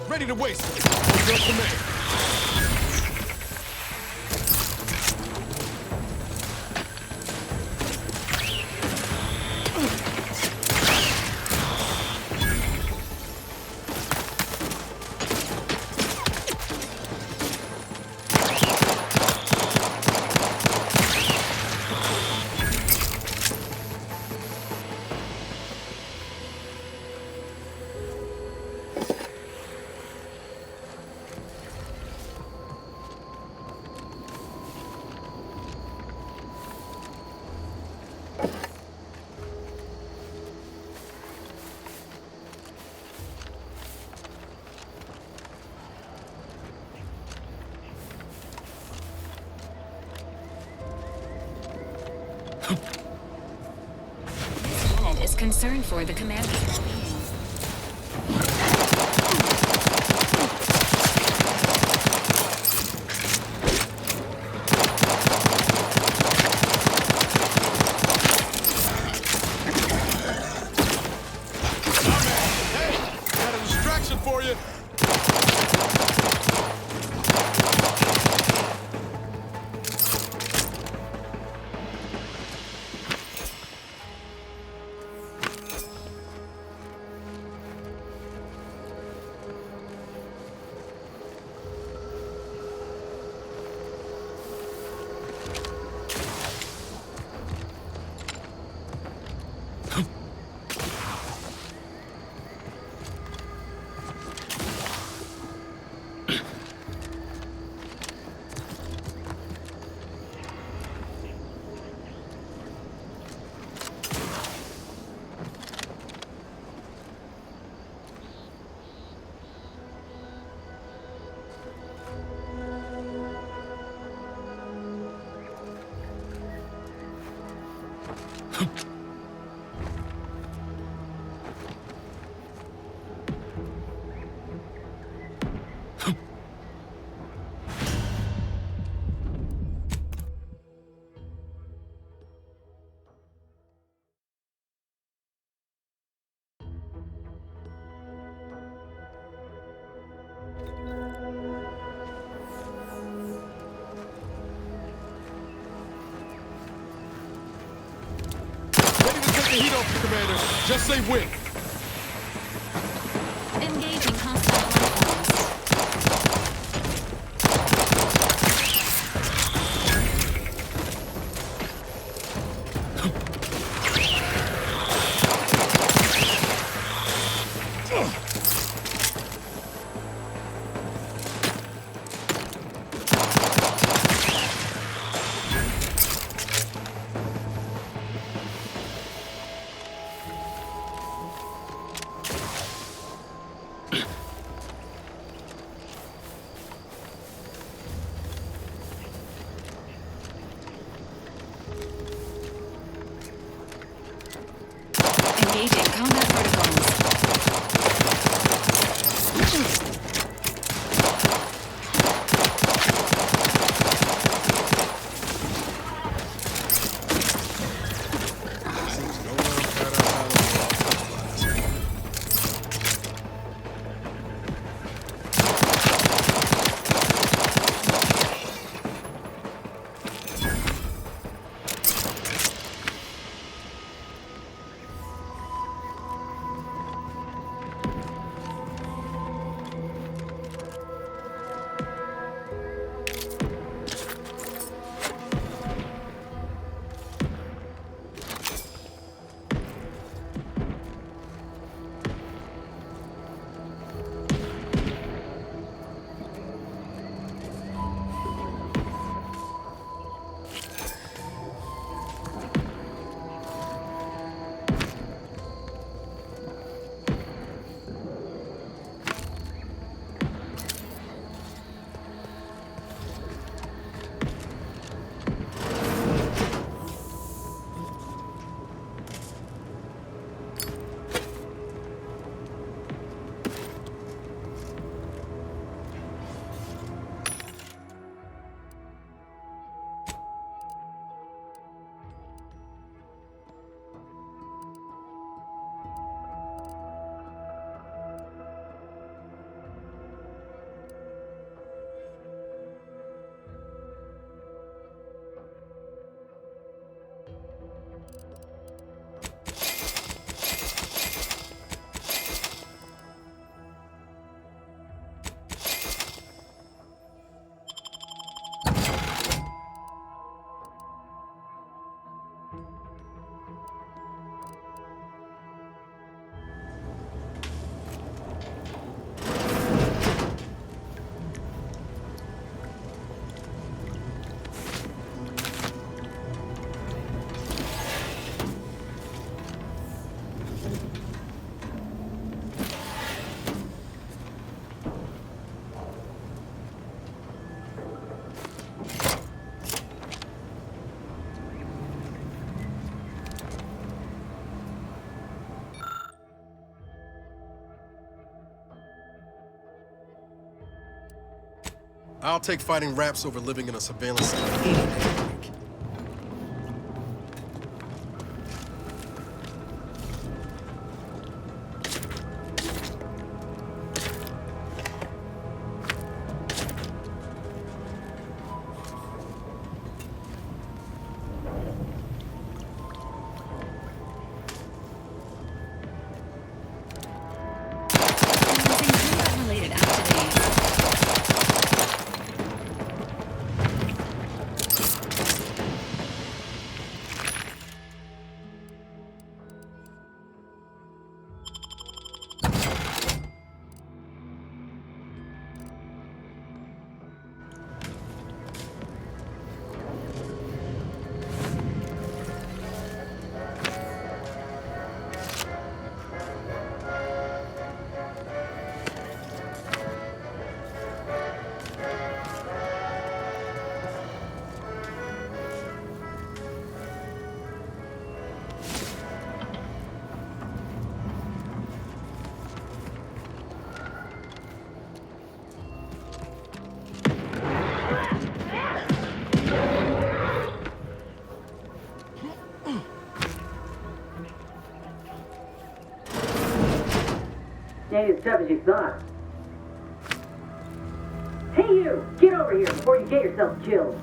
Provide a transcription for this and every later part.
Ready to waste it. On your command. Is concerned for the commander's well-being. Hey, got a distraction for you. Heat off the commander. Just say when. Engaging hostile landforms. I'll take fighting raps over living in a surveillance cell any day of the week. Using related activities. Ain't as tough as you thought. Hey you! Get over here before you get yourself killed.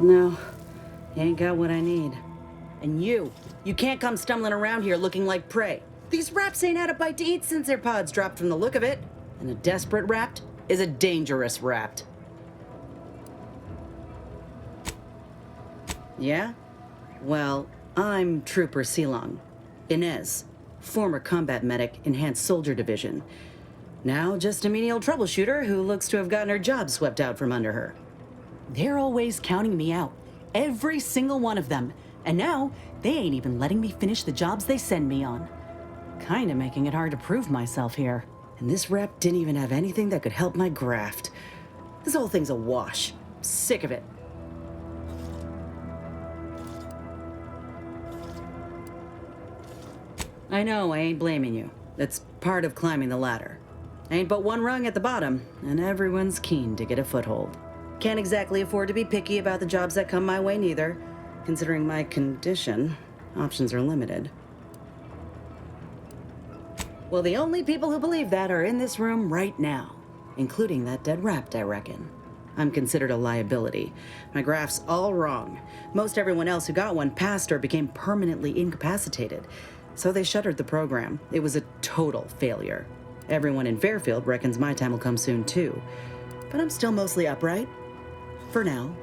No, you ain't got what I need. And you can't come stumbling around here looking like prey. These raps ain't had a bite to eat since their pods dropped from the look of it. And a desperate rapt is a dangerous rapt. Yeah? Well, I'm Trooper Silong. Inez, former combat medic, Enhanced Soldier Division. Now just a menial troubleshooter who looks to have gotten her job swept out from under her. They're always counting me out. Every single one of them. And now, they ain't even letting me finish the jobs they send me on. Kinda making it hard to prove myself here. And this rep didn't even have anything that could help my graft. This whole thing's a wash. Sick of it. I know, I ain't blaming you. That's part of climbing the ladder. Ain't but one rung at the bottom, and everyone's keen to get a foothold. Can't exactly afford to be picky about the jobs that come my way neither. Considering my condition, options are limited. Well, the only people who believe that are in this room right now, including that dead rapt, I reckon. I'm considered a liability. My graph's all wrong. Most everyone else who got one passed or became permanently incapacitated. So they shuttered the program. It was a total failure. Everyone in Fairfield reckons my time will come soon too. But I'm still mostly upright. For now.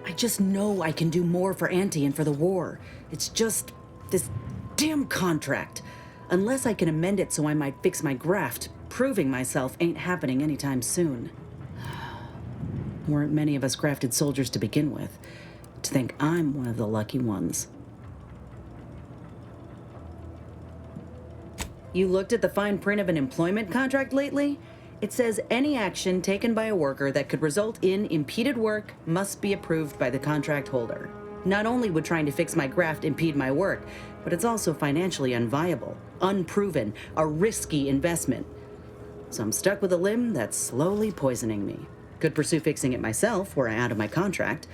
I just know I can do more for Auntie and for the war. It's just this damn contract. Unless I can amend it so I might fix my graft, proving myself ain't happening anytime soon. Weren't many of us grafted soldiers to begin with. To think I'm one of the lucky ones. You looked at the fine print of an employment contract lately? It says any action taken by a worker that could result in impeded work must be approved by the contract holder. Not only would trying to fix my graft impede my work, but it's also financially unviable, unproven, a risky investment. So I'm stuck with a limb that's slowly poisoning me. Could pursue fixing it myself were I out of my contract,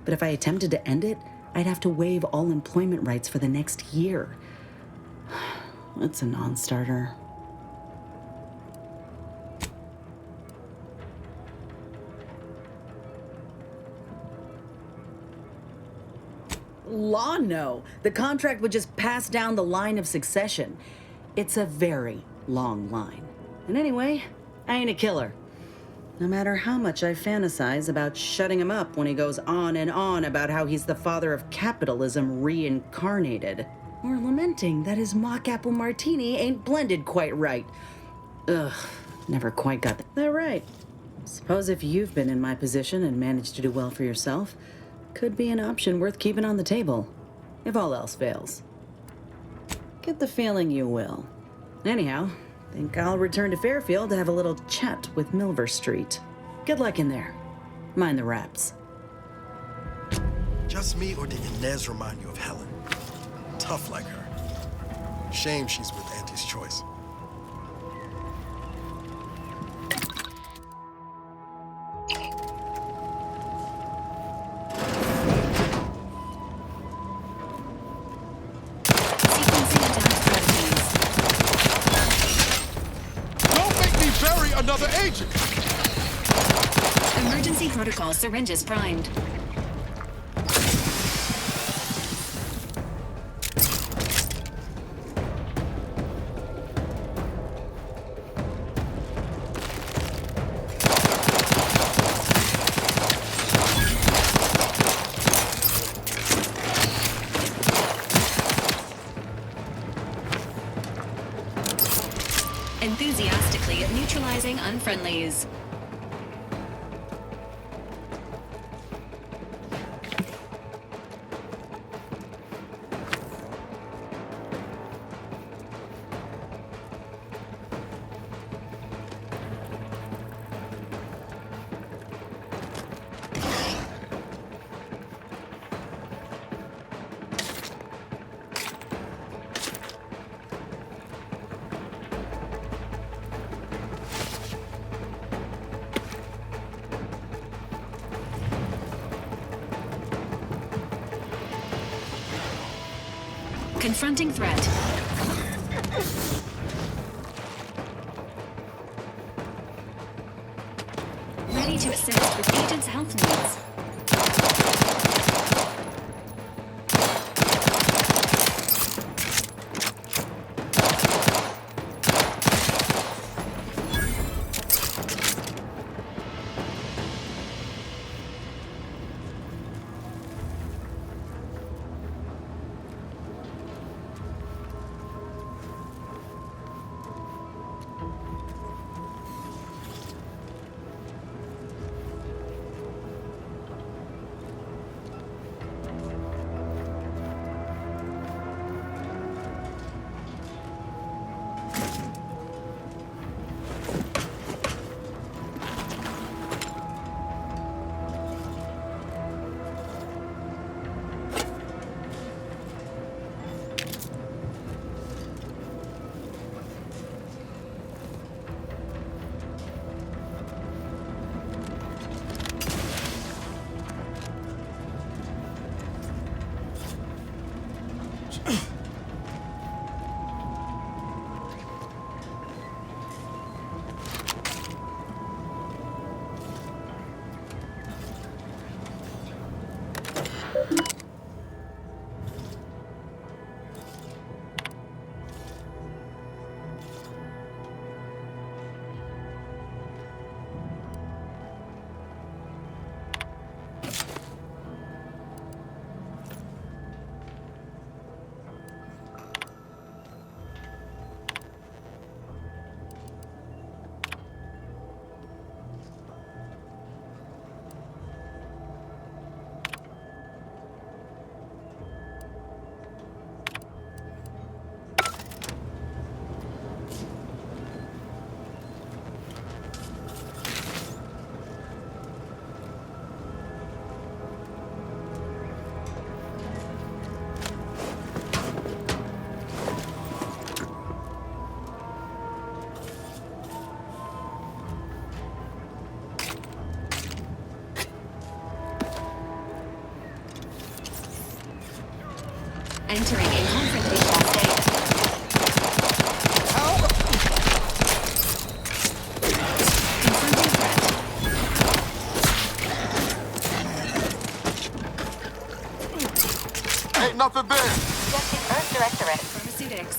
but if I attempted to end it, I'd have to waive all employment rights for the next year. It's a non-starter. Law, no. The contract would just pass down the line of succession. It's a very long line. And anyway, I ain't a killer. No matter how much I fantasize about shutting him up when he goes on and on about how he's the father of capitalism reincarnated. Or lamenting that his mock apple martini ain't blended quite right. Ugh, Never quite got that right. Suppose if you've been in my position and managed to do well for yourself, could be an option worth keeping on the table, if all else fails. Get the feeling you will. Anyhow, think I'll return to Fairfield to have a little chat with Milverstreet. Good luck in there. Mind the raps. Just me, or did Inez remind you of Helen? Tough like her. Shame she's with Auntie's choice. Sequencing attack strategies. Don't make me bury another agent! Emergency protocol syringes primed. Enthusiastically neutralizing unfriendlies. Confronting threat. Ready to assist with agent's health needs. Entering a confrontational state. Confronting threat. Ain't nothing there! Suggesting Earth Directorate. Pharmaceutics.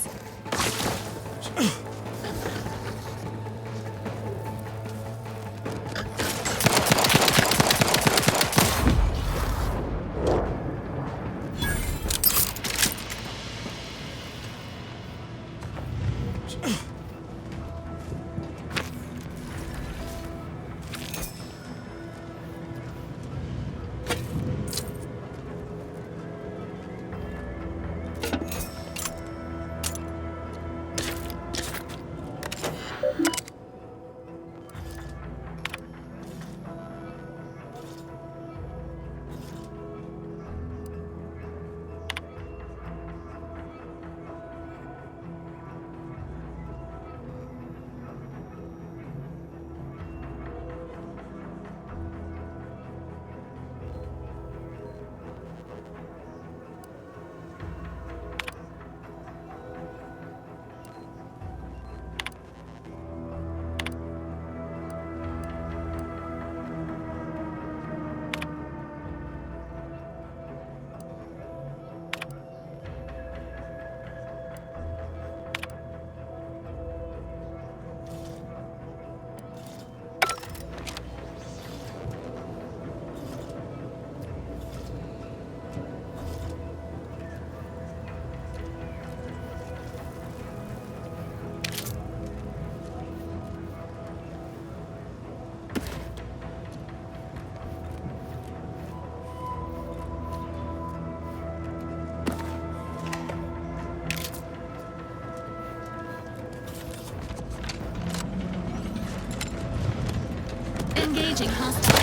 Engaging hostile.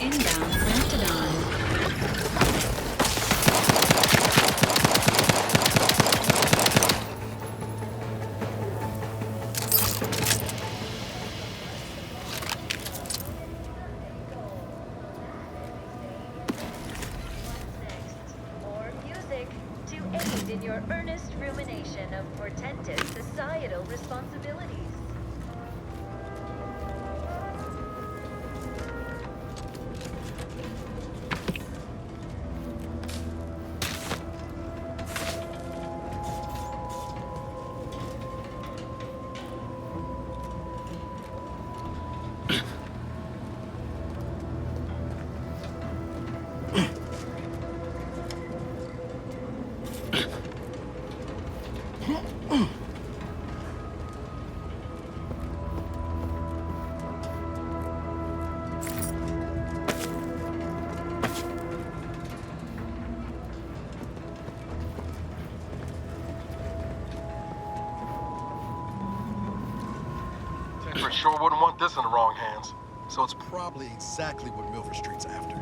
Inbound Mastodon. More music to aid in your earnest rumination of portentous societal responsibilities. For sure wouldn't want this in the wrong hands. So it's probably exactly what Milverstreet's after.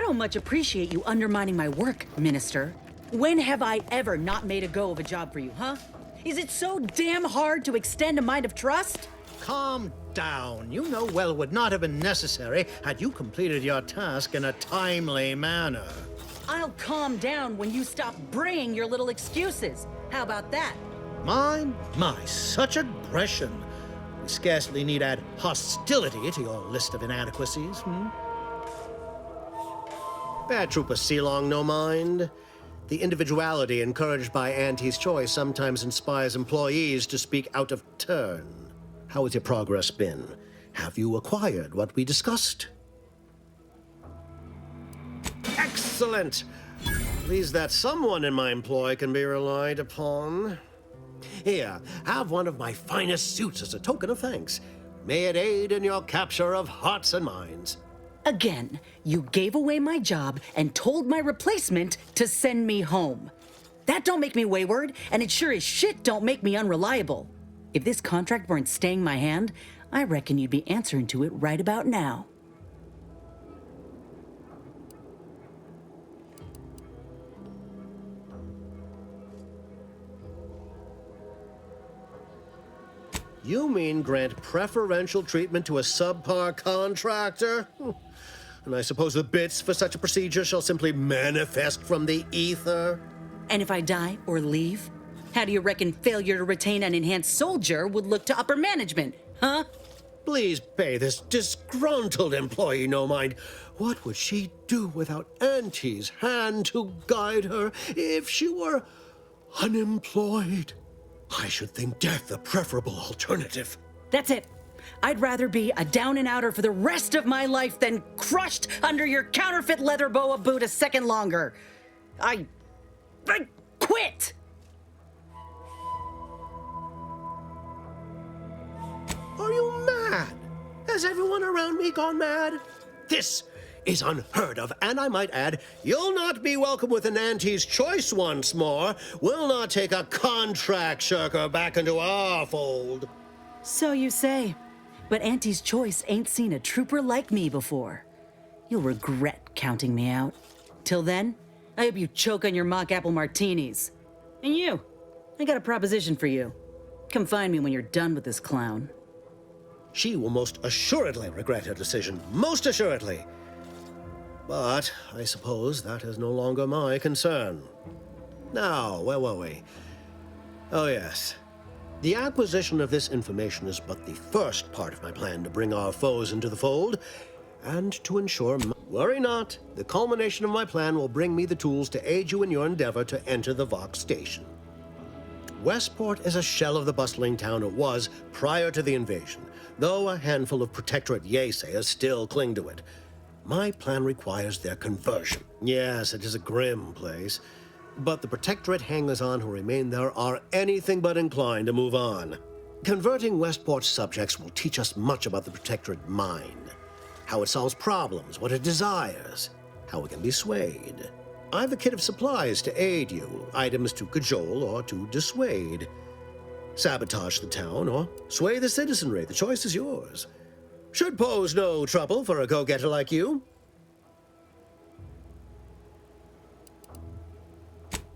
don't much appreciate you undermining my work, Minister. When have I ever not made a go of a job for you, huh? Is it so damn hard to extend a mind of trust? Calm down. You know well would not have been necessary had you completed your task in a timely manner. I'll calm down when you stop bringing your little excuses. How about that? My, such aggression. We scarcely need add hostility to your list of inadequacies, Bad Trooper Sealong, no mind. The individuality encouraged by Auntie's choice sometimes inspires employees to speak out of turn. How has your progress been? Have you acquired what we discussed? Excellent! Pleased that someone in my employ can be relied upon. Here, have one of my finest suits as a token of thanks. May it aid in your capture of hearts and minds. Again, you gave away my job and told my replacement to send me home. That don't make me wayward, and it sure as shit don't make me unreliable. If this contract weren't staying my hand, I reckon you'd be answering to it right about now. You mean grant preferential treatment to a subpar contractor? And I suppose the bits for such a procedure shall simply manifest from the ether? And if I die or leave, how do you reckon failure to retain an enhanced soldier would look to upper management, huh? Please pay this disgruntled employee no mind. What would she do without Auntie's hand to guide her if she were unemployed? I should think death the preferable alternative. That's it. I'd rather be a down-and-outer for the rest of my life than crushed under your counterfeit leather boa boot a second longer. I quit! Are you mad? Has everyone around me gone mad? This is unheard of, and I might add, you'll not be welcome with an Auntie's choice once more. We'll not take a contract shirker back into our fold. So you say. But Auntie's choice ain't seen a trooper like me before. You'll regret counting me out. Till then, I hope you choke on your mock apple martinis. And you, I got a proposition for you. Come find me when you're done with this clown. She will most assuredly regret her decision. Most assuredly. But I suppose that is no longer my concern. Now, where were we? Oh, yes. The acquisition of this information is but the first part of my plan to bring our foes into the fold, and to ensure... Worry not, the culmination of my plan will bring me the tools to aid you in your endeavor to enter the Vox station. Westport is a shell of the bustling town it was prior to the invasion, though a handful of Protectorate Yesayers still cling to it. My plan requires their conversion. Yes, it is a grim place, but the Protectorate hangers-on who remain there are anything but inclined to move on. Converting Westport's subjects will teach us much about the Protectorate mind, how it solves problems, what it desires, how it can be swayed. I've a kit of supplies to aid you, items to cajole or to dissuade. Sabotage the town or sway the citizenry, the choice is yours. Should pose no trouble for a go-getter like you.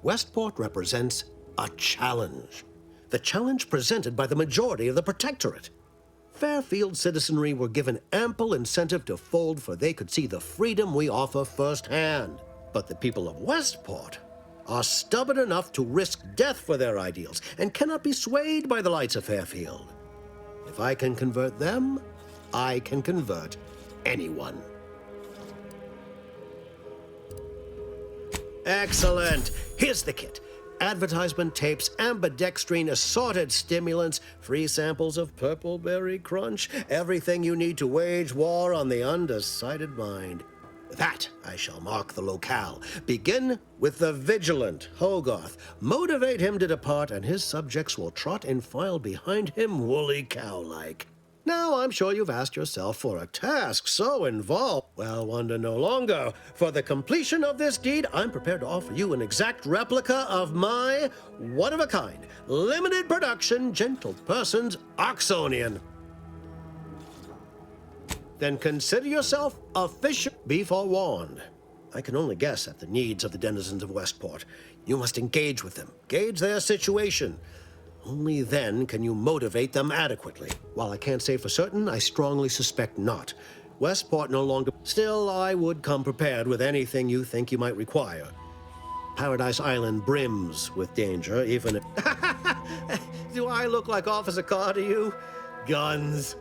Westport represents a challenge. The challenge presented by the majority of the Protectorate. Fairfield citizenry were given ample incentive to fold, for they could see the freedom we offer firsthand. But the people of Westport are stubborn enough to risk death for their ideals and cannot be swayed by the lights of Fairfield. If I can convert them, I can convert anyone. Excellent. Here's the kit. Advertisement tapes, ambidextrine, assorted stimulants, free samples of Purple Berry Crunch, everything you need to wage war on the undecided mind. With that, I shall mark the locale. Begin with the vigilant Hogarth. Motivate him to depart, and his subjects will trot in file behind him woolly cow-like. Now, I'm sure you've asked yourself, for a task so involved, well, wonder no longer. For the completion of this deed, I'm prepared to offer you an exact replica of my one-of-a-kind, limited production, gentle person's Oxonian. Then consider yourself official. Be forewarned. I can only guess at the needs of the denizens of Westport. You must engage with them, gauge their situation. Only then can you motivate them adequately. While I can't say for certain, I strongly suspect not. Westport no longer... Still, I would come prepared with anything you think you might require. Paradise Island brims with danger, even if... Do I look like Officer Carr to you? Guns.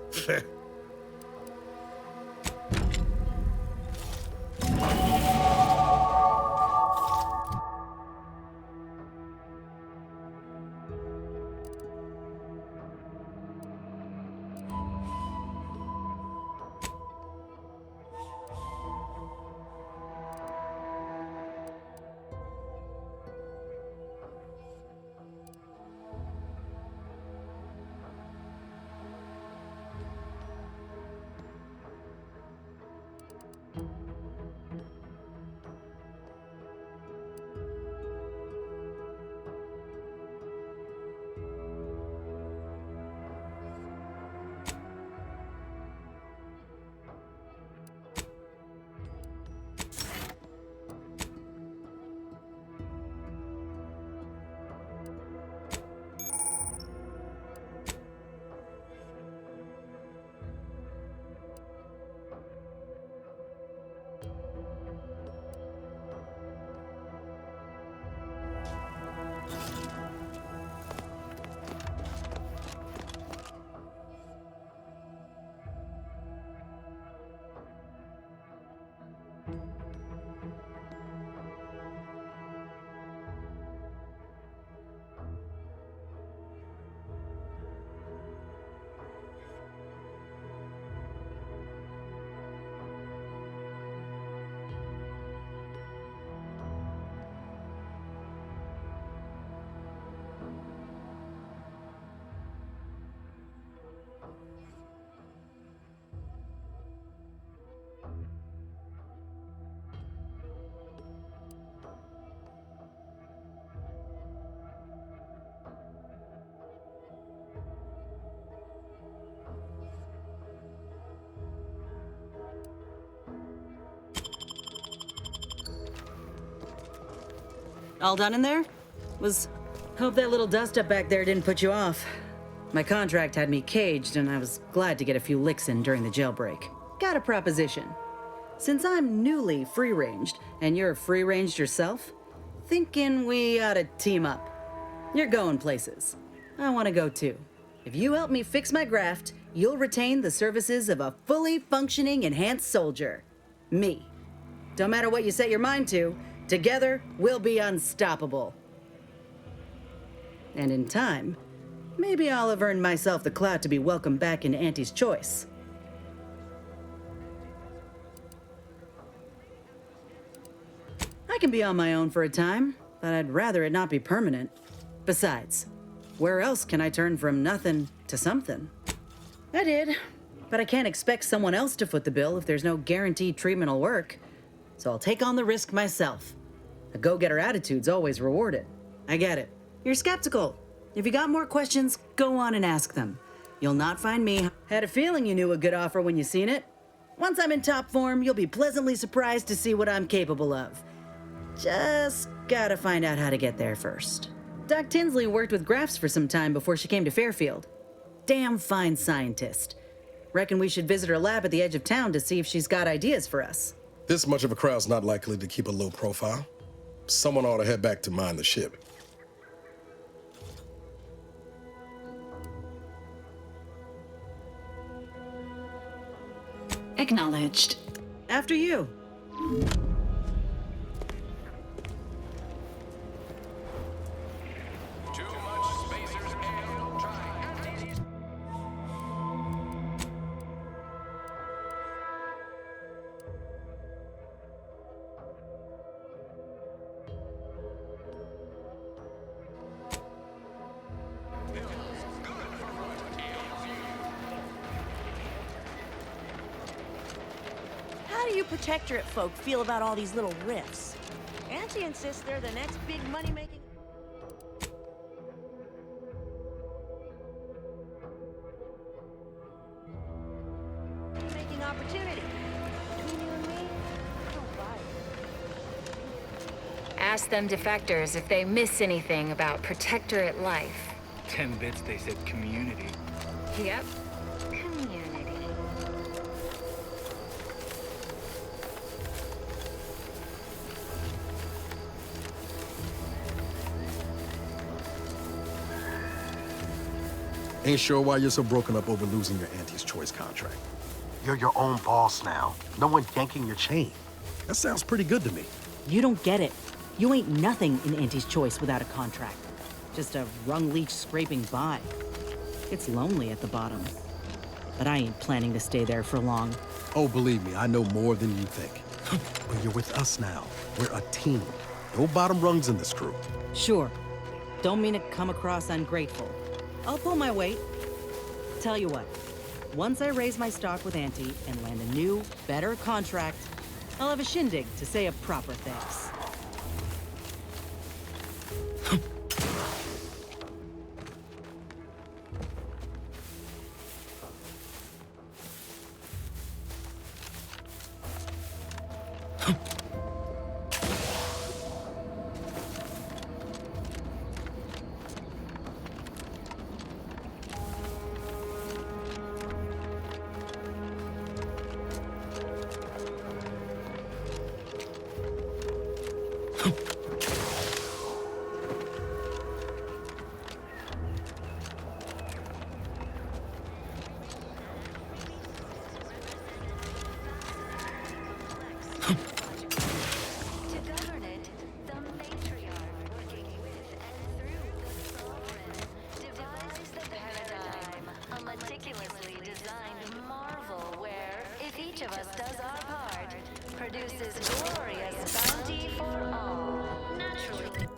All done in there? Hope that little dust up back there didn't put you off. My contract had me caged, and I was glad to get a few licks in during the jailbreak. Got a proposition. Since I'm newly free-ranged, and you're free-ranged yourself, thinking we ought to team up. You're going places. I want to go too. If you help me fix my graft, you'll retain the services of a fully functioning enhanced soldier. Me. Don't matter what you set your mind to, together we'll be unstoppable. And in time, maybe I'll have earned myself the clout to be welcomed back into Auntie's Choice. I can be on my own for a time, but I'd rather it not be permanent. Besides, where else can I turn from nothing to something? I did, but I can't expect someone else to foot the bill if there's no guaranteed treatment will work. So I'll take on the risk myself. A go-getter attitude's always rewarded. I get it. You're skeptical. If you got more questions, go on and ask them. You'll not find me. Had a feeling you knew a good offer when you seen it. Once I'm in top form, you'll be pleasantly surprised to see what I'm capable of. Just gotta find out how to get there first. Doc Tinsley worked with Grafts for some time before she came to Fairfield. Damn fine scientist. Reckon we should visit her lab at the edge of town to see if she's got ideas for us. This much of a crowd's not likely to keep a low profile. Someone ought to head back to mind the ship. Acknowledged. After you. Too much Spacers Ale. Try Antes. How do you protectorate folk feel about all these little rifts? Auntie insists they're the next big money-making... making opportunity. Between you and me, I don't buy it. Ask them defectors if they miss anything about Protectorate life. 10 bits, they said community. Yep. Community. Ain't sure why you're so broken up over losing your auntie's choice contract. You're your own boss now. No one's yanking your chain. That sounds pretty good to me. You don't get it. You ain't nothing in Auntie's Choice without a contract. Just a rung leech scraping by. It's lonely at the bottom. But I ain't planning to stay there for long. Oh, believe me, I know more than you think. But you're with us now. We're a team. No bottom rungs in this crew. Sure. Don't mean to come across ungrateful. I'll pull my weight. Tell you what, once I raise my stock with Auntie and land a new, better contract, I'll have a shindig to say a proper thanks. To govern it, the matriarch, working with and through the sovereign, devised the paradigm, a meticulously designed marvel where, if each of us does our part, produces glorious bounty for all. Naturally.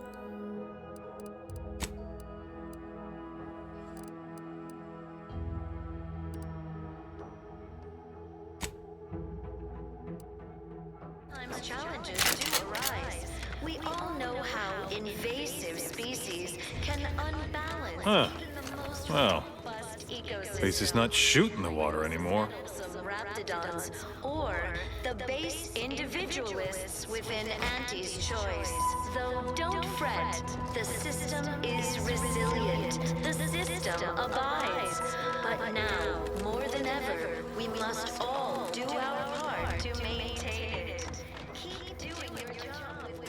Sometimes challenges do arise. We all know how invasive species can unbalance Huh. even the most Well, robust at least it's not shooting the water anymore. some raptidons, or the base individualists within Auntie's Choice. Though don't fret, the system is resilient. The system abides. But now, more than ever, we must all do our part to maintain it. Keep doing your job with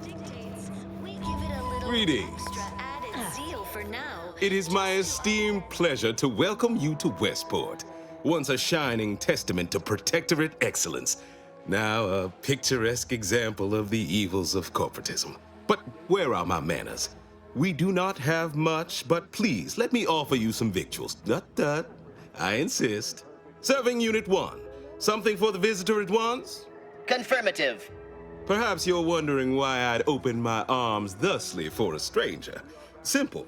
dictates. We give it a little Greetings. extra added zeal for now. It is my esteemed pleasure to welcome you to Westport, once a shining testament to Protectorate excellence, now a picturesque example of the evils of corporatism. But where are my manners? We do not have much, but please let me offer you some victuals. Dut. I insist. Serving Unit 1. Something for the visitor at once? Confirmative. Perhaps you're wondering why I'd open my arms thusly for a stranger. Simple.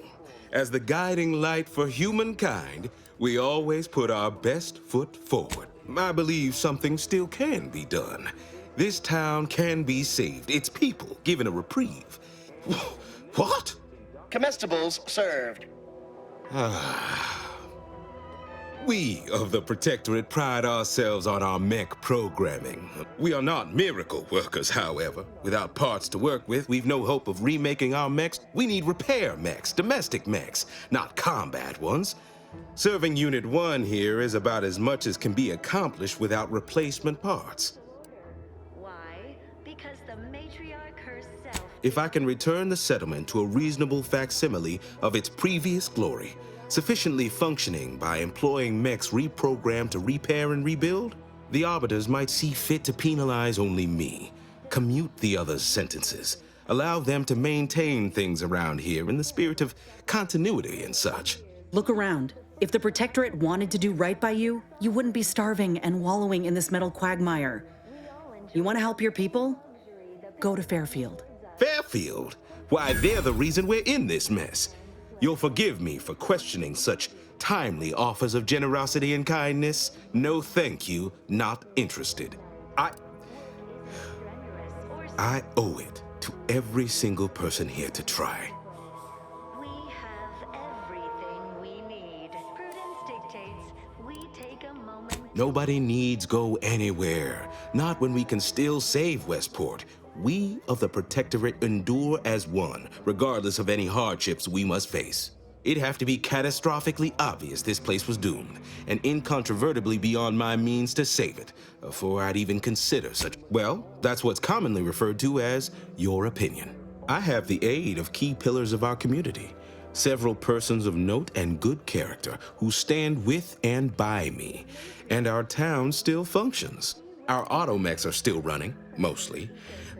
As the guiding light for humankind, we always put our best foot forward. I believe something still can be done. This town can be saved, its people given a reprieve. What? Comestibles served. We of the Protectorate pride ourselves on our mech programming. We are not miracle workers, however. Without parts to work with, we've no hope of remaking our mechs. We need repair mechs, domestic mechs, not combat ones. Serving Unit 1 here is about as much as can be accomplished without replacement parts. Why? Because the matriarch herself. If I can return the settlement to a reasonable facsimile of its previous glory, sufficiently functioning by employing mechs reprogrammed to repair and rebuild, the arbiters might see fit to penalize only me, commute the others' sentences, allow them to maintain things around here in the spirit of continuity and such. Look around. If the Protectorate wanted to do right by you, you wouldn't be starving and wallowing in this metal quagmire. You want to help your people? Go to Fairfield. Fairfield? Why, they're the reason we're in this mess. You'll forgive me for questioning such timely offers of generosity and kindness. No thank you, not interested. I owe it to every single person here to try. We have everything we need. Prudence dictates we take a moment? Nobody needs go anywhere. Not when we can still save Westport. We of the Protectorate endure as one, regardless of any hardships we must face. It'd have to be catastrophically obvious this place was doomed, and incontrovertibly beyond my means to save it, before I'd even consider such. Well, that's what's commonly referred to as your opinion. I have the aid of key pillars of our community, several persons of note and good character who stand with and by me, and our town still functions. Our automechs are still running, mostly.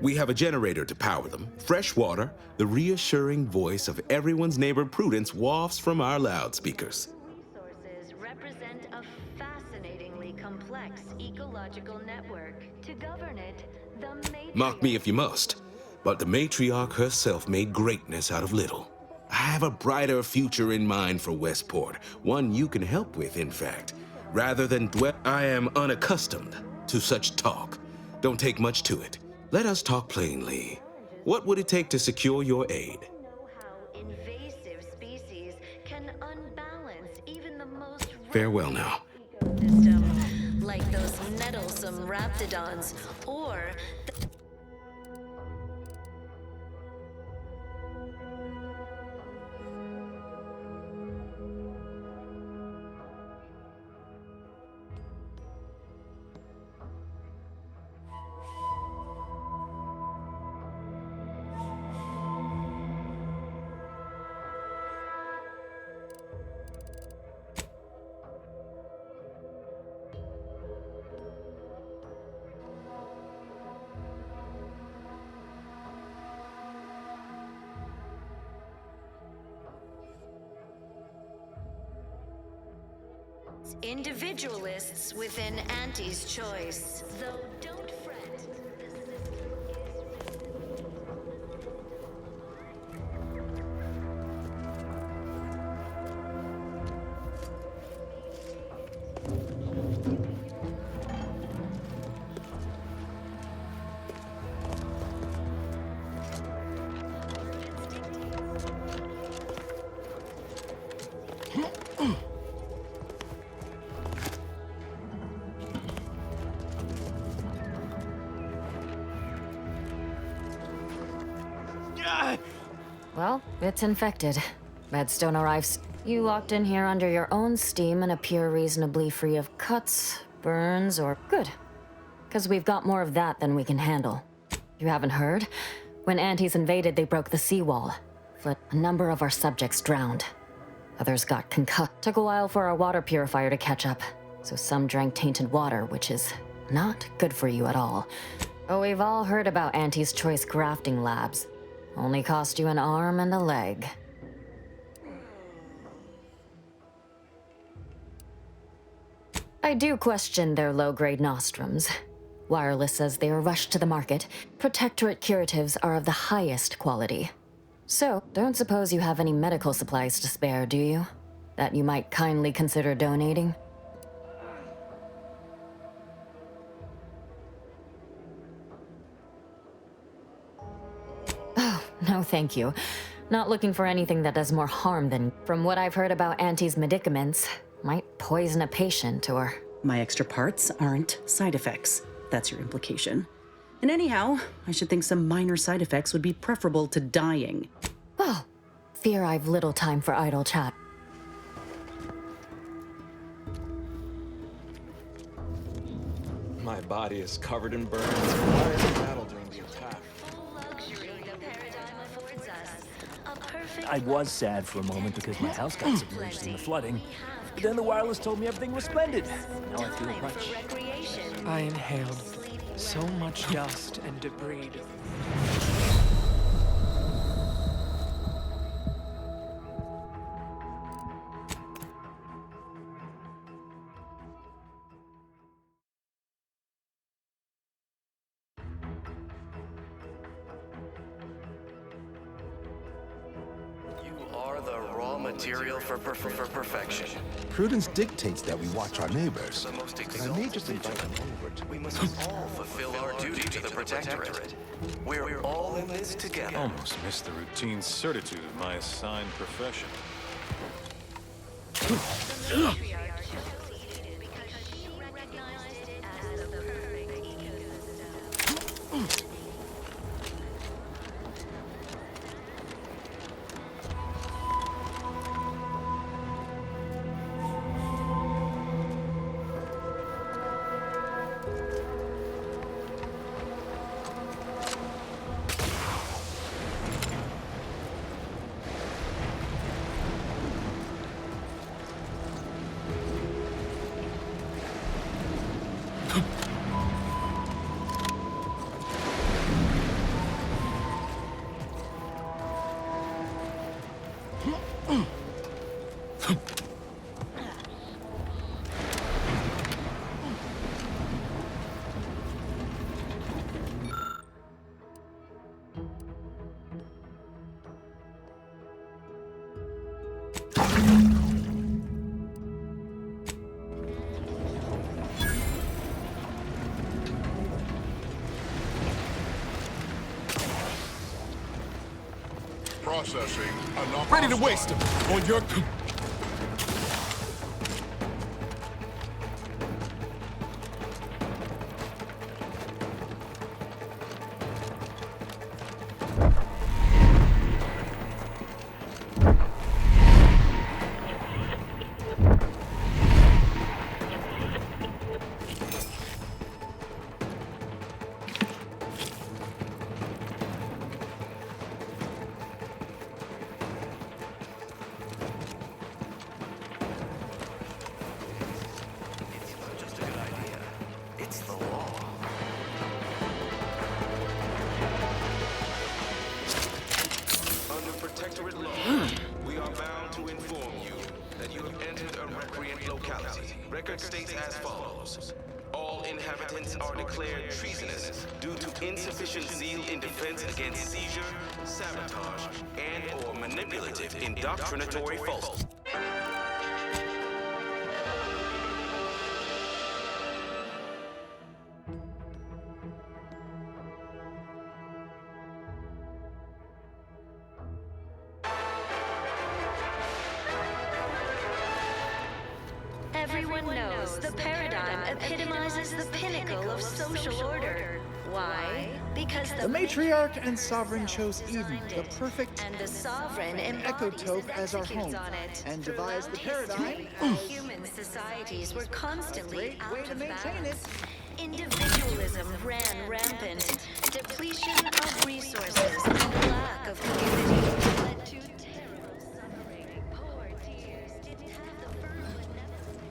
We have a generator to power them, fresh water, the reassuring voice of everyone's neighbor Prudence wafts from our loudspeakers. Resources represent a fascinatingly complex ecological network. To govern it, the matriarch... Mock me if you must, but the matriarch herself made greatness out of little. I have a brighter future in mind for Westport, one you can help with, in fact. Rather than dwell, I am unaccustomed to such talk. Don't take much to it. Let us talk plainly. What would it take to secure your aid? know how invasive species can unbalance even the most Farewell now. ecosystem, like those nettlesome raptidons, or individualists within Auntie's choice. Though don't fret, the system Well, it's infected. Redstone arrives. You walked in here under your own steam and appear reasonably free of cuts, burns, or... Good. Because we've got more of that than we can handle. You haven't heard? When Antes invaded, they broke the seawall. But a number of our subjects drowned. Others got concussed. Took a while for our water purifier to catch up. So some drank tainted water, which is not good for you at all. Oh, we've all heard about Auntie's Choice grafting labs. Only cost you an arm and a leg. I do question their low-grade nostrums. Wireless says they are rushed to the market. Protectorate curatives are of the highest quality. So, don't suppose you have any medical supplies to spare, do you? That you might kindly consider donating? Oh, no thank you. Not looking for anything that does more harm than... From what I've heard about Auntie's medicaments, might poison a patient or... My extra parts aren't side effects. That's your implication. And anyhow, I should think some minor side effects would be preferable to dying. Well, fear I've little time for idle chat. My body is covered in burns. Why are the battle during the attack? I was sad for a moment because my house got submerged in the flooding. But then the wireless told me everything was splendid. Now I feel much. I inhaled so much dust and debris. Material for perfection. Prudence dictates that we watch our neighbors. But I may just invite them over to... We must all fulfill our duty to the Protectorate. We're all in this together. Almost missed the routine certitude of my assigned profession. Processing. Ready to waste them. On your... We are bound to inform you that you have entered a recreant locality. Record states as follows. All inhabitants are declared treasonous due to insufficient zeal in defense against seizure, sabotage, and/or manipulative indoctrinatory false. Everyone knows the paradigm epitomizes the pinnacle of social order. Why? Because The matriarch and sovereign chose Eden, the perfect and the sovereign ecotope as our home, on it. and devised the paradigm Human societies were constantly great way out to of maintain it. balance. Individualism ran rampant. Depletion of resources and lack of community led to terrible suffering. Poor dears didn't have the firm beneficence.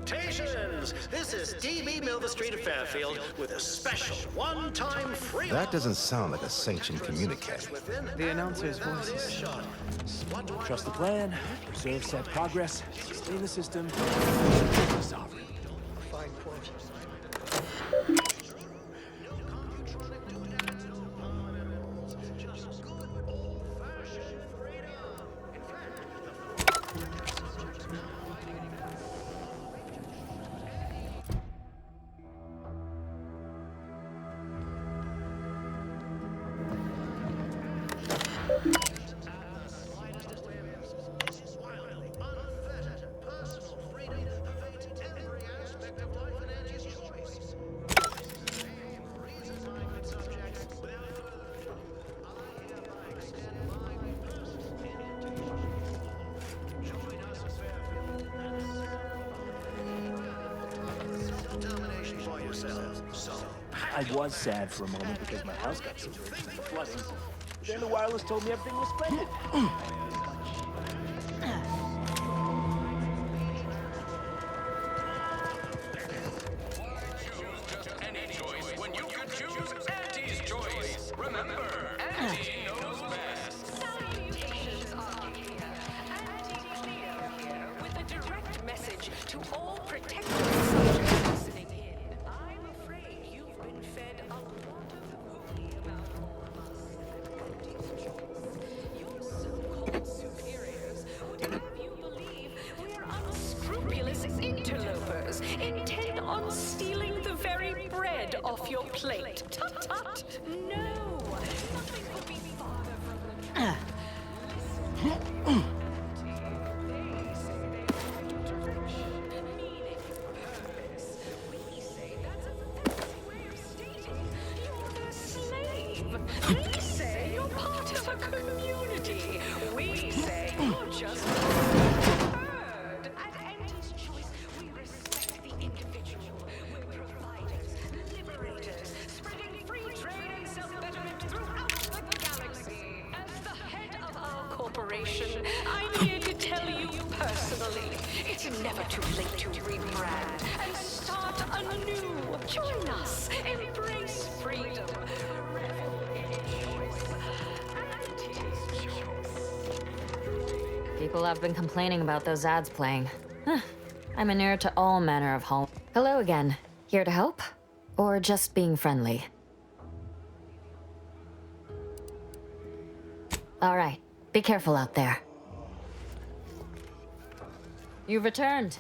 Salutations! This is DB Milverstreet of Fairfield with a special one-time free... That doesn't sound like a sanctioned communique. The announcer's voices. Trust the plan, preserve set progress, sustain the system. Sovereign. Fine point. I was sad for a moment because my house got submerged in the flooding. Then the wireless told me everything was splendid. Any choice when you could choose Auntie's choice. Remember, Auntie knows best. Salutations, Arcadia. Auntie Cleo here with a direct message to all protected subjects listening in. I'm afraid you've been fed a lot of hooey about all of us at Auntie's choice. Your so-called superiors would have you believe we're unscrupulous interlopers intent on stealing the very bread off your plate. Tut-tut! No! Nothing could be farther from the truth. We say you're part of a community. We say you're just heard. At Auntie's Choice, we respect the individual. We're providers, liberators, spreading free trade and self-betterment throughout the galaxy. As the too late to rebrand and start anew. Join us. Embrace freedom. Revel in choice. Auntie's choice. People have been complaining about those ads playing. Huh. I'm inured to all manner of home. Hello again. Here to help? Or just being friendly? All right. Be careful out there. You've returned.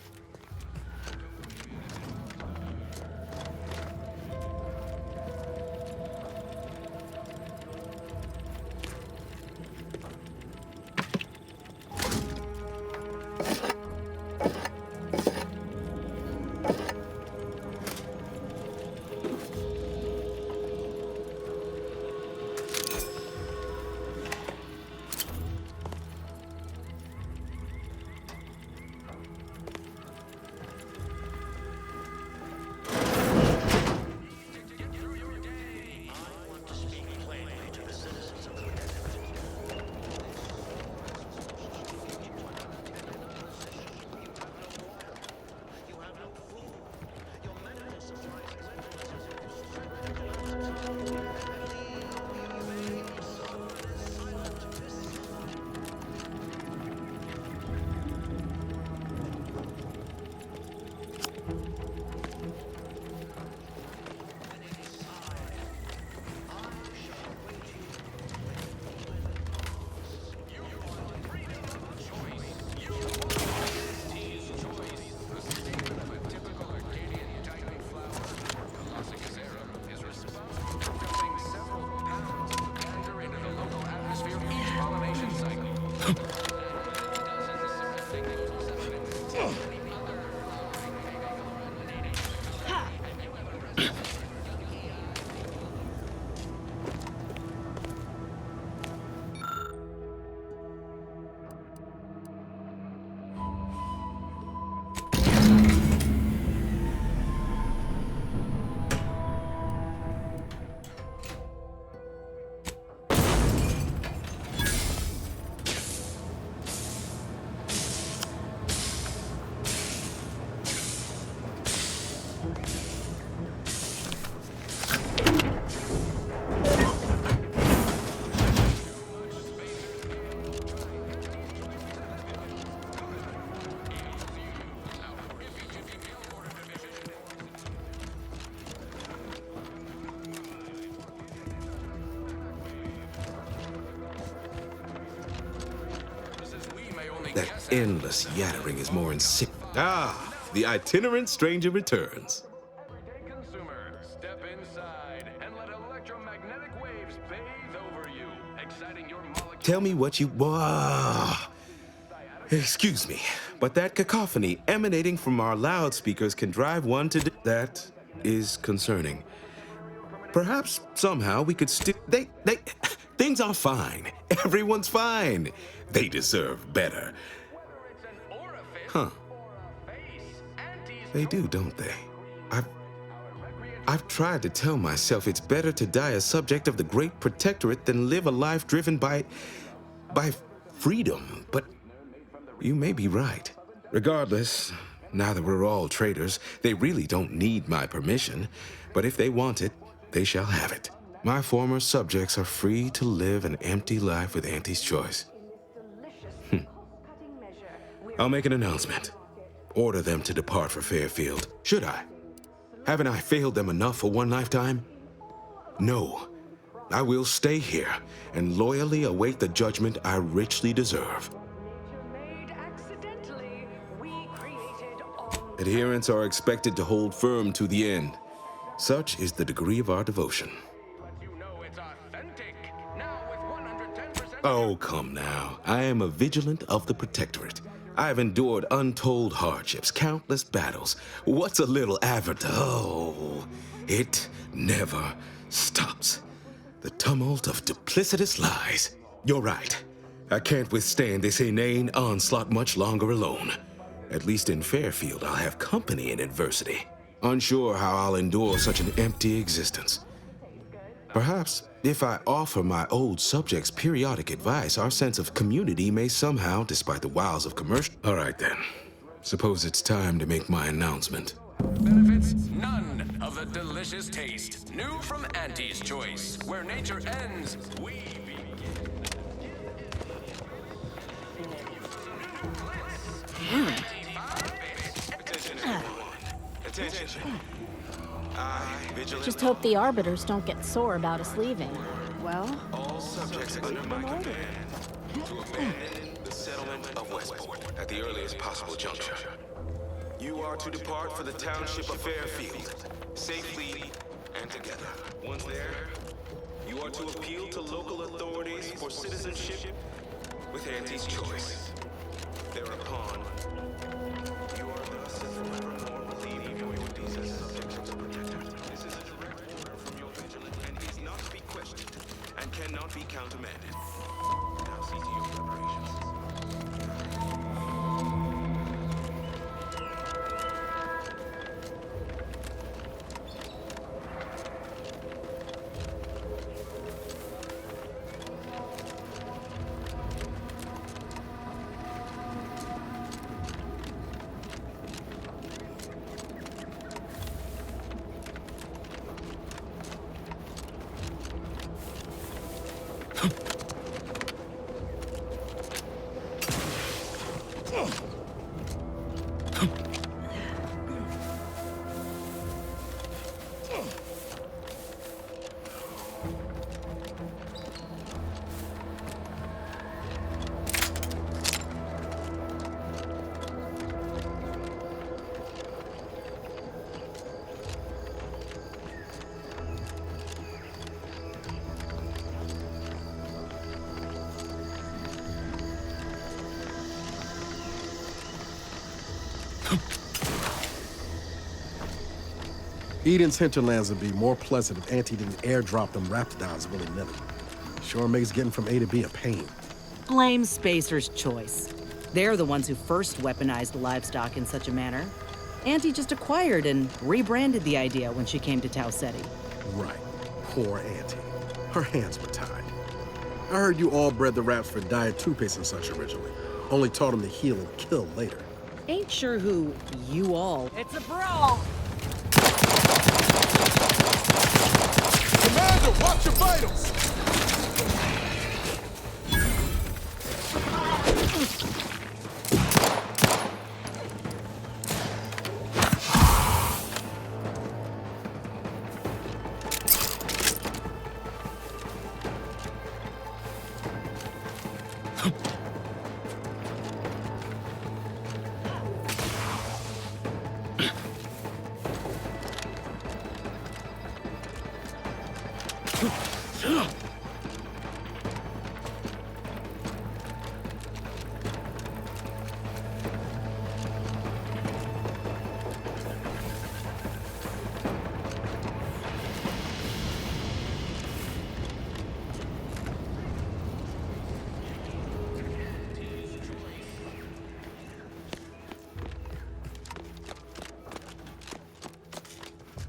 That endless yattering is more insipid. Ah, the itinerant stranger returns. Consumer, step inside and let electromagnetic waves bathe over you, exciting your molecules. Tell me what you... Excuse me, but that cacophony emanating from our loudspeakers can drive one to... That is concerning. Perhaps somehow we could still... Things are fine. Everyone's fine. They deserve better. Huh. They do, don't they? I've tried to tell myself it's better to die a subject of the Great Protectorate than live a life driven by freedom, but you may be right. Regardless, now that we're all traitors, they really don't need my permission, but if they want it, they shall have it. My former subjects are free to live an empty life with Auntie's choice. I'll make an announcement. Order them to depart for Fairfield. Should I? Haven't I failed them enough for one lifetime? No. I will stay here and loyally await the judgment I richly deserve. Adherents are expected to hold firm to the end. Such is the degree of our devotion. Oh, come now. I am a vigilant of the Protectorate. I have endured untold hardships, countless battles. What's a little avatar? Oh, it never stops. The tumult of duplicitous lies. You're right. I can't withstand this inane onslaught much longer alone. At least in Fairfield, I'll have company in adversity. Unsure how I'll endure such an empty existence. Perhaps if I offer my old subjects periodic advice, our sense of community may somehow, despite the wiles of commercial... All right then. Suppose it's time to make my announcement. Benefits? None of the delicious taste. New from Auntie's Choice. Where nature ends, we Attention. Just hope the arbiters don't get sore about us leaving. Well, All subjects under my command to abandon the settlement of Westport at the earliest possible juncture. You are to depart for the township of Fairfield, safely and together. Once there, you are to appeal to local authorities for citizenship with Auntie's Choice. Thereupon, you are thus forevermore relieved of your duties as subjects of the Protector. This is a direct order from your vigilant and is not to be questioned and cannot be countermanded. Now see to your preparations. Eden's hinterlands would be more pleasant if Auntie didn't airdrop them raptidons willy-nilly. Sure makes getting from A to B a pain. Blame Spacer's Choice. They're the ones who first weaponized livestock in such a manner. Auntie just acquired and rebranded the idea when she came to Tau Ceti. Right. Poor Auntie. Her hands were tied. I heard you all bred the raps for diet toothpaste and such originally. Only taught them to heal and kill later. Ain't sure who you all. It's a brawl! Commander, watch your vitals!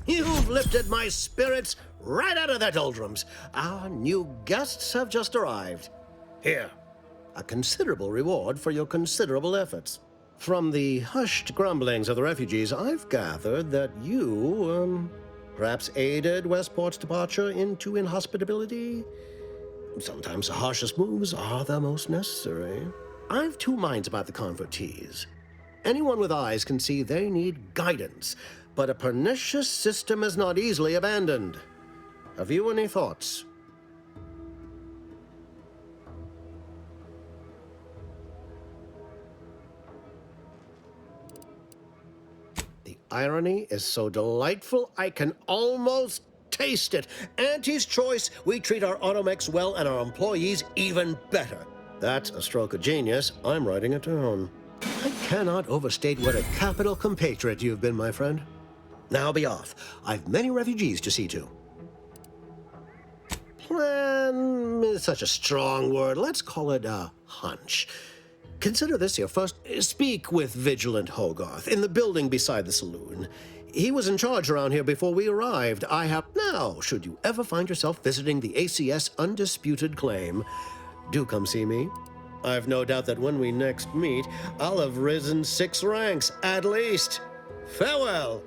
You've lifted my spirits right out of their doldrums. Our new guests have just arrived. Here, a considerable reward for your considerable efforts. From the hushed grumblings of the refugees, I've gathered that you, perhaps aided Westport's departure into inhospitability. Sometimes the harshest moves are the most necessary. I've two minds about the convertees. Anyone with eyes can see they need guidance, but a pernicious system is not easily abandoned. Have you any thoughts? The irony is so delightful, I can almost taste it. Auntie's Choice, we treat our automechs well and our employees even better. That's a stroke of genius. I'm writing it down. I cannot overstate what a capital compatriot you've been, my friend. Now be off. I've many refugees to see to. Plan is such a strong word. Let's call it a hunch. Consider this your first. Speak with Vigilant Hogarth in the building beside the saloon. He was in charge around here before we arrived. I have. Now, should you ever find yourself visiting the ACS Undisputed Claim, do come see me. I've no doubt that when we next meet, I'll have risen 6 ranks, at least. Farewell!